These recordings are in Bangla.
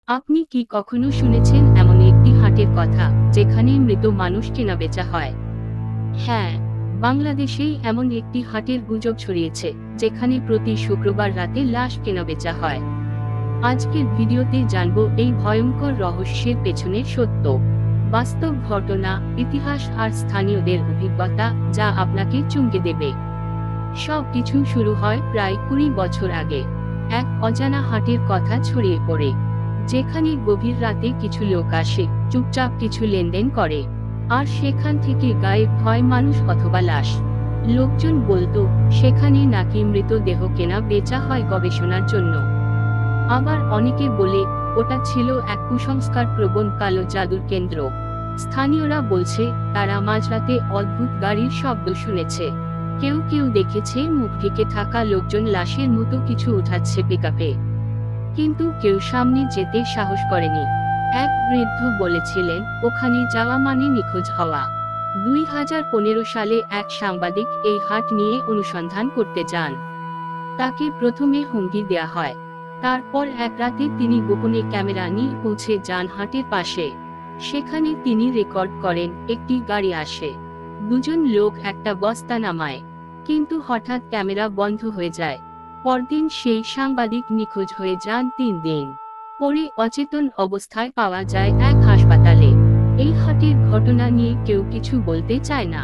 আপনি কি কখনো শুনেছেন এমন একটি হাটের কথা যেখানে মৃত মানুষ কেনাবেচা হয়? হ্যাঁ, বাংলাদেশেই এমন একটি হাটের গুজব ছড়িয়েছে যেখানে প্রতি শুক্রবার রাতে লাশ কেনাবেচা হয়। আজকের ভিডিওতে জানব এই ভয়ঙ্কর রহস্যের পেছনের সত্য, বাস্তব ঘটনা, ইতিহাস আর স্থানীয়দের অভিজ্ঞতা যা আপনাকে চমকে দেবে। সবকিছু শুরু হয় প্রায় 20 বছর আগে। এক অজানা হাটের কথা ছড়িয়ে পড়ে, যেখানে গভীর রাতে কিছু লোক আসে, চুপচাপ কিছু লেনদেন করে, আর সেখান থেকে গায়েব হয় মানুষ অথবা লাশ। লোকজন বলতো সেখানে নাকি মৃতদেহ কেনা বেচা হয় গবেষণার জন্য। আবার অনেকে বলে ওটা ছিল এক কুসংস্কার প্রবণ কালো জাদুর কেন্দ্র। স্থানীয়রা বলছে তারা মাঝরাতে অদ্ভুত গাড়ির শব্দ শুনেছে, কেউ কেউ দেখেছে মুখ ঢেকে থাকা লোকজন লাশের মতো কিছু উঠাচ্ছে পিকআপে, কিন্তু কেউ সামনে যেতে সাহস করেনি। এক বৃদ্ধ বলেছিলেন ওখানে যাওয়া মানে নিখোঁজ হওয়া। 2015 সালে এক সাংবাদিক এই হাট নিয়ে অনুসন্ধান করতে যান। তাকে প্রথমে হুমকি দেয়া হয়, তারপর এক রাতে তিনি গোপনে ক্যামেরা নিয়ে পৌঁছে যান হাটের পাশে। সেখানে তিনি রেকর্ড করেন একটি গাড়ি আসে, দুজন লোক একটা বস্তা নামায়, কিন্তু হঠাৎ ক্যামেরা বন্ধ হয়ে যায়। পরদিন সেই সাংবাদিক নিখোঁজ হয়ে যান 3 দিন পরে অচেতন অবস্থায় পাওয়া যায় এক হাসপাতালে। এই হাটের ঘটনা নিয়ে কেউ কিছু বলতে চায় না।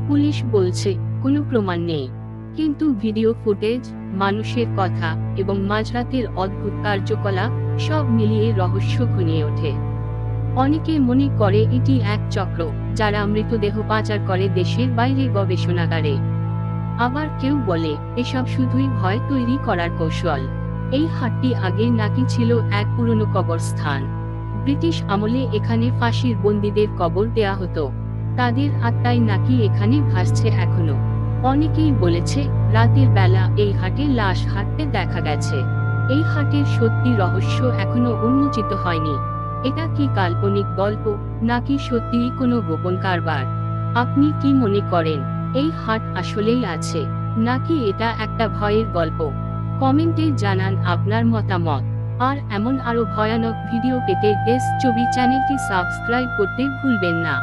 পুলিশ বলছে কোনো প্রমাণ নেই, কিন্তু ভিডিও ফুটেজ, মানুষের কথা এবং মাঝরাতের অদ্ভুত কার্যকলাপ সব মিলিয়ে রহস্য ঘনিয়ে ওঠে। অনেকে মনে করে এটি এক চক্র যারা মৃতদেহ পাচার করে দেশের বাইরে গবেষণাগারে। আবার কেউ বলে এসব শুধুই ভয় তৈরি করার কৌশল। এই হাটটি আগে নাকি ছিল এক পুরনো কবরস্থান। ব্রিটিশ আমলে এখানে ফাঁসির বন্দীদের কবর দেয়া হতো, তাদের আত্মাই নাকি এখানে ভাসছে এখনো। অনেকেই বলেছে রাতের বেলা এই হাটে লাশ হাঁটতে দেখা গেছে। এই হাটের সত্যি রহস্য এখনো উন্মোচিত হয়নি। এটা কি কাল্পনিক গল্প, নাকি সত্যিই কোনো গোপন কারবার? আপনি কি মনে করেন এই হাট আসলেই আছে, নাকি এটা একটা ভয়ের গল্প? কমেন্টে জানান আপনার মতামত। আর এমন আরো ভয়ানক ভিডিও পেতে দেশ ছবি চ্যানেলটি সাবস্ক্রাইব করতে ভুলবেন না।